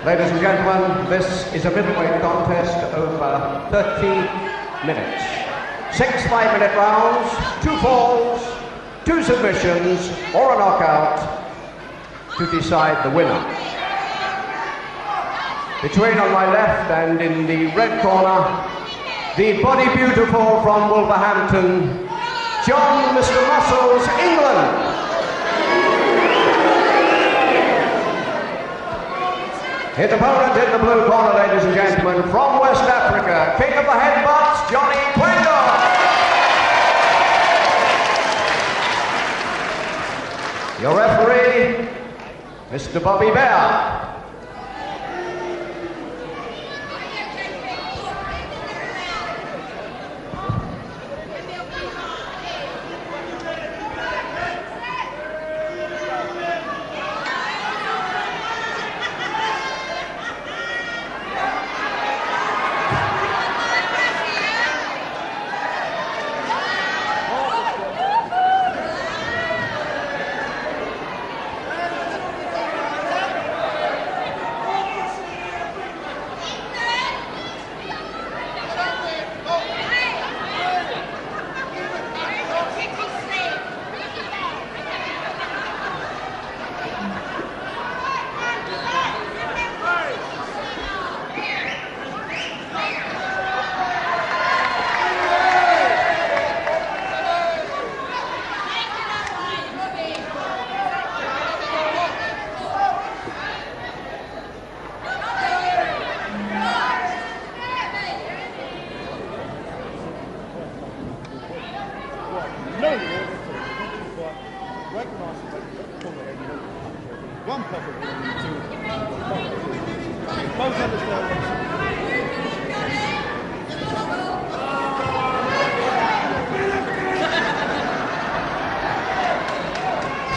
Ladies and gentlemen, this is a middleweight contest over 30 minutes. 6 5-minute rounds, 2 falls, 2 submissions, or a knockout to decide the winner. Between on my left and in the red corner, the body beautiful from Wolverhampton, John Mr. Muscles, England. His opponent in the blue corner, ladies and gentlemen, from West Africa, king of the headbutts, Johnny Kwango. Your referee, Mr. Bobby Bear.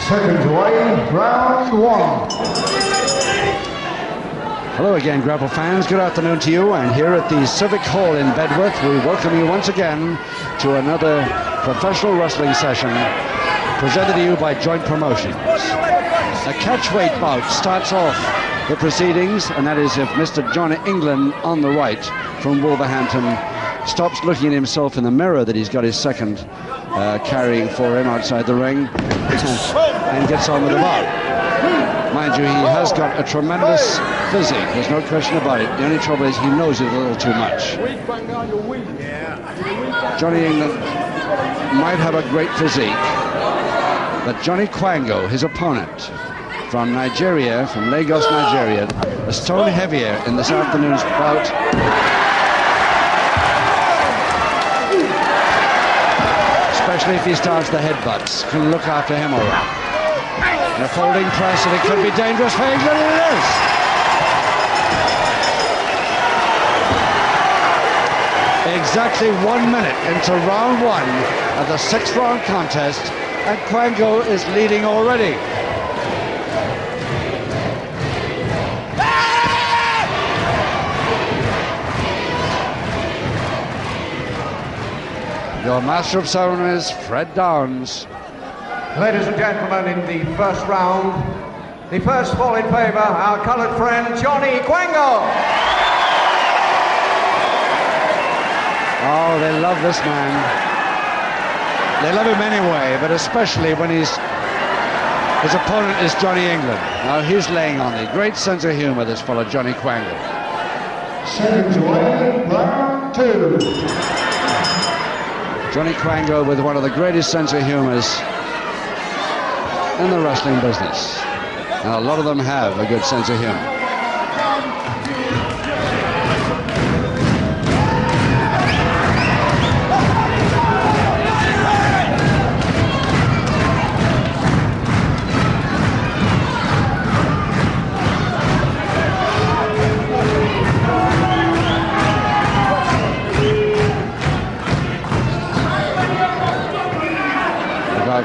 Seconds away, round 1. Hello again, Grapple fans. Good afternoon to you. And here at the Civic Hall in Bedworth, we welcome you once again to another professional wrestling session presented to you by Joint Promotions. A catchweight bout starts off the proceedings, and that is if Mr. John England on the right from Wolverhampton stops looking at himself in the mirror that he's got his second carrying for him outside the ring and gets on with the bout. Mind you, he has got a tremendous physique, there's no question about it. The only trouble is he knows it a little too much. Johnny England might have a great physique, but Johnny Kwango, his opponent from Nigeria, from Lagos, Nigeria, a stone heavier in this afternoon's bout. Especially if he starts the headbutts, can look after him all right. And a folding press, and it could be dangerous for England, and it is. Exactly 1 minute into round 1 of the 6th round contest, and Kwango is leading already. Your master of ceremonies, Fred Downs. Ladies and gentlemen, in the first round, the first fall in favour, our coloured friend, Johnny Kwango. Oh, they love this man. They love him anyway, but especially when his opponent is Johnny England. Now he's laying on the great sense of humour, this fellow Johnny Kwango. Seconds away, round 2. Johnny Kwango with one of the greatest sense of humours in the wrestling business. And a lot of them have a good sense of humour.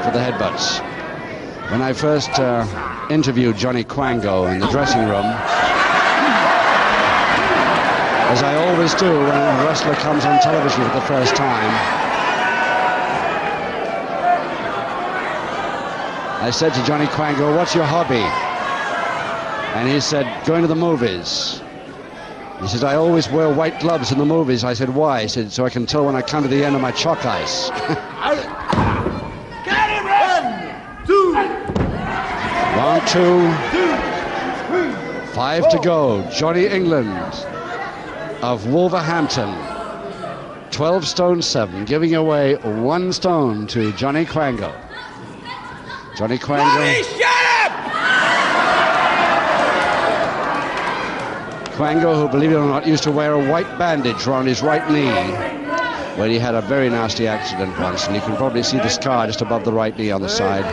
For the headbutts. When I first interviewed Johnny Kwango in the dressing room, as I always do when a wrestler comes on television for the first time, I said to Johnny Kwango, "What's your hobby?" And he said, going to the movies. He says, I always wear white gloves in the movies. I said, why? He said, so I can tell when I come to the end of my chalk ice. Round 2. 5 to go. Johnny England of Wolverhampton. 12 stone 7, giving away 1 stone to Johnny Kwango. Johnny Kwango. Kwango, who, believe it or not, used to wear a white bandage around his right knee, where he had a very nasty accident once, and you can probably see the scar just above the right knee on the side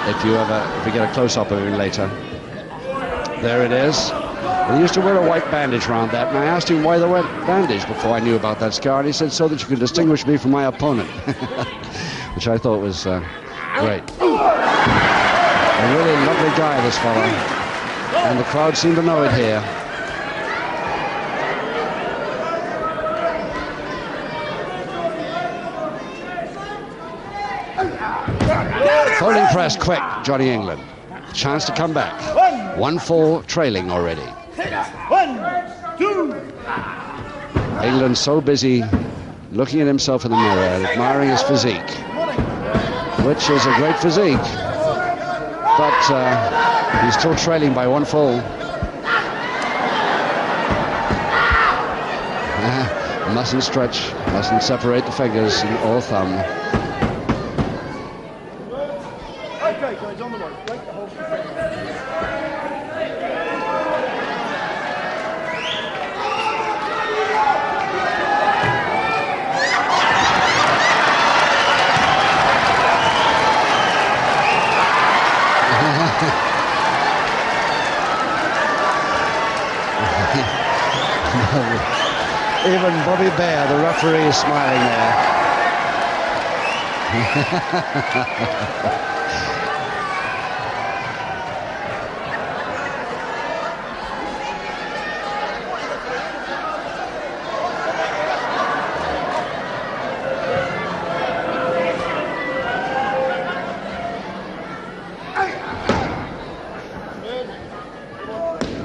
if you get a close-up of him later. There it is. He used to wear a white bandage around that, and I asked him why the white bandage before I knew about that scar, and he said, so that you could distinguish me from my opponent, which I thought was great. A really lovely guy, this fellow, and the crowd seemed to know it here. Holding press quick, Johnny England. Chance to come back. 1 fall trailing already. 1, 2. England so busy looking at himself in the mirror and admiring his physique, which is a great physique, but he's still trailing by 1 fall. Mustn't stretch, mustn't separate the fingers or thumb. Okay, guys, on the road. Break the whole thing. Even Bobby Bear, the referee, is smiling there.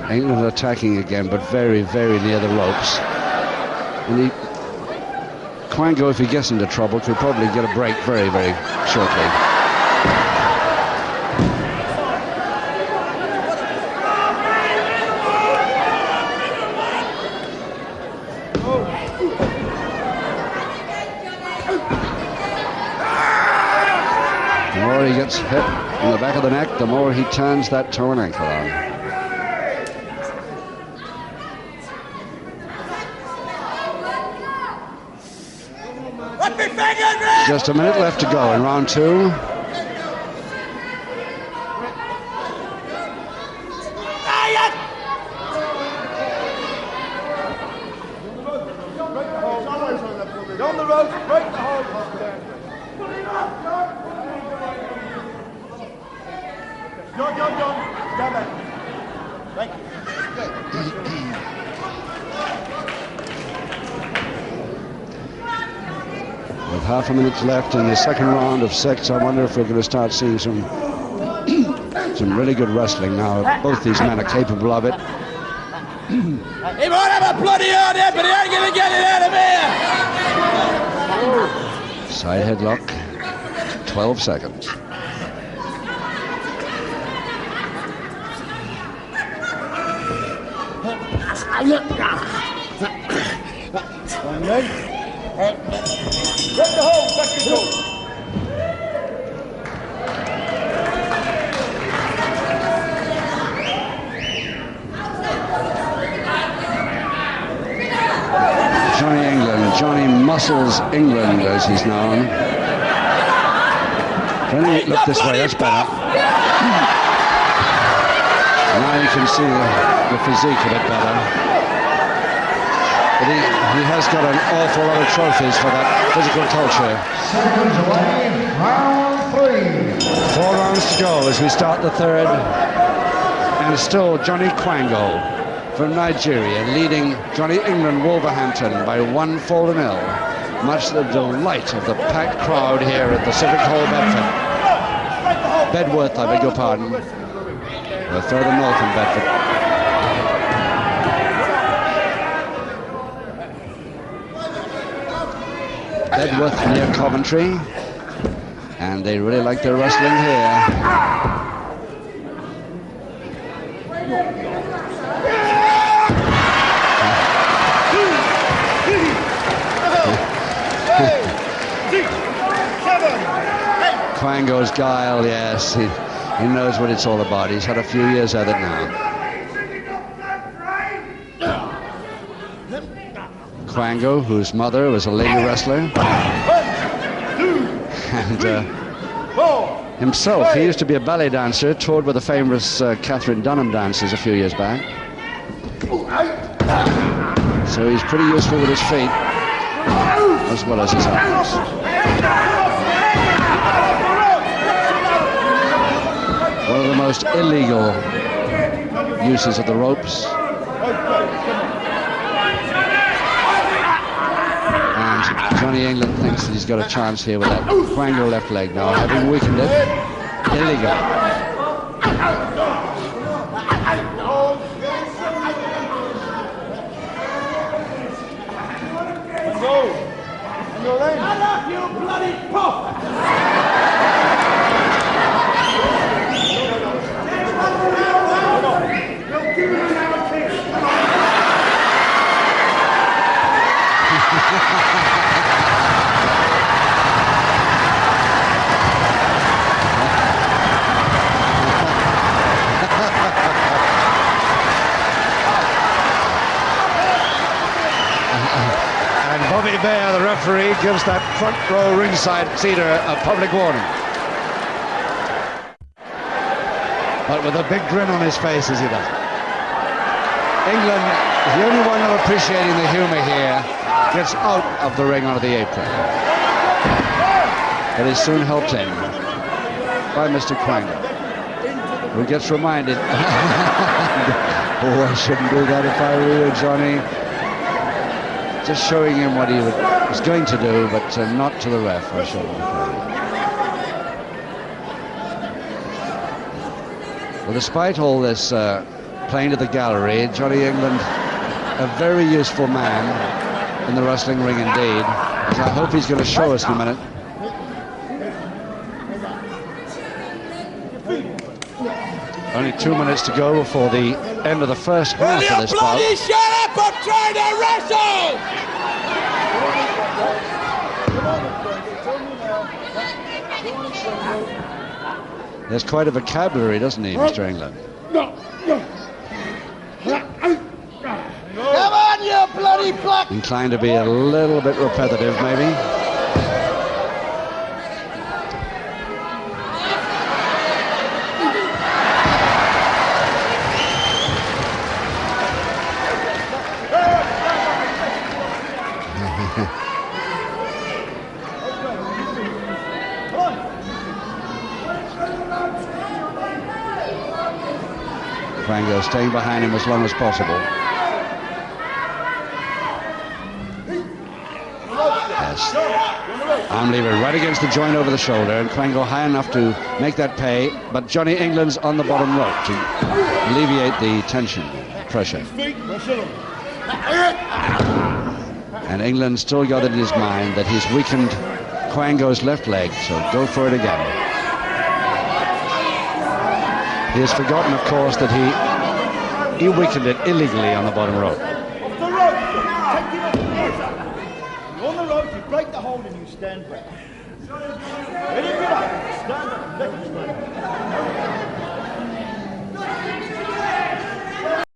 England attacking again, but very, very near the ropes. And Kwango, if he gets into trouble, could probably get a break very, very shortly. The more he gets hit in the back of the neck, the more he turns that toe and ankle on. Just a minute left to go in round 2. On the road, break the hole. John, stand back. Thank you. With half a minute left in the second round of 6, I wonder if we're going to start seeing some really good wrestling now. Both these men are capable of it. He won't have a bloody out there, but he ain't going to get it out of here. Side headlock, 12 seconds. Get the hole, back to goal. Johnny England, Johnny Muscles England, as he's known. Look this way, that's better. Now you can see the physique a bit better. But he has got an awful lot of trophies for that physical culture. Seconds away, round 3. 4 rounds to go as we start the third. And still Johnny Kwango from Nigeria leading Johnny England Wolverhampton by 1 fall to 0. Much to the delight of the packed crowd here at the Civic Hall, Bedford. Bedworth, I beg your pardon. We're further north in Bedford. Bedworth near Coventry, and they really like their wrestling here. Kwango's guile, yes, he knows what it's all about. He's had a few years at it now. Kwango, whose mother was a lady wrestler, and himself, he used to be a ballet dancer, toured with the famous Catherine Dunham dancers a few years back. So he's pretty useful with his feet as well as his arms. One of the most illegal uses of the ropes. And Johnny England thinks that he's got a chance here with that Kwango left leg now, having weakened it. Illegal. You bloody pup! And Bobby Bear, the referee, gives that front row ringside seater a public warning. But with a big grin on his face as he does it. England is the only one of appreciating the humor here. Gets out of the ring onto the apron. But is soon helped in by Mr. Kwango, who gets reminded, oh, I shouldn't do that if I were you, Johnny. Just showing him what he was going to do, but not to the ref, I should have. Well, despite all this playing to the gallery, Johnny England, a very useful man in the wrestling ring indeed, as I hope he's going to show us in a minute. Only 2 minutes to go before the end of the first half of this bout. Shut up! I'm trying to wrestle! There's quite a vocabulary, doesn't he, Mr. England? Come on, you bloody block! Inclined to be a little bit repetitive, maybe. Kwango staying behind him as long as possible. Yes. Arm lever right against the joint over the shoulder, and Kwango high enough to make that pay, but Johnny England's on the bottom rope to alleviate the tension, pressure. And England still got it in his mind that he's weakened Kwango's left leg, so go for it again. He has forgotten, of course, that he weakened it illegally on the bottom rope. Off the rope, take it off. You're on the rope, you break the hold and you stand back. Ready, get up, stand up, let it stand.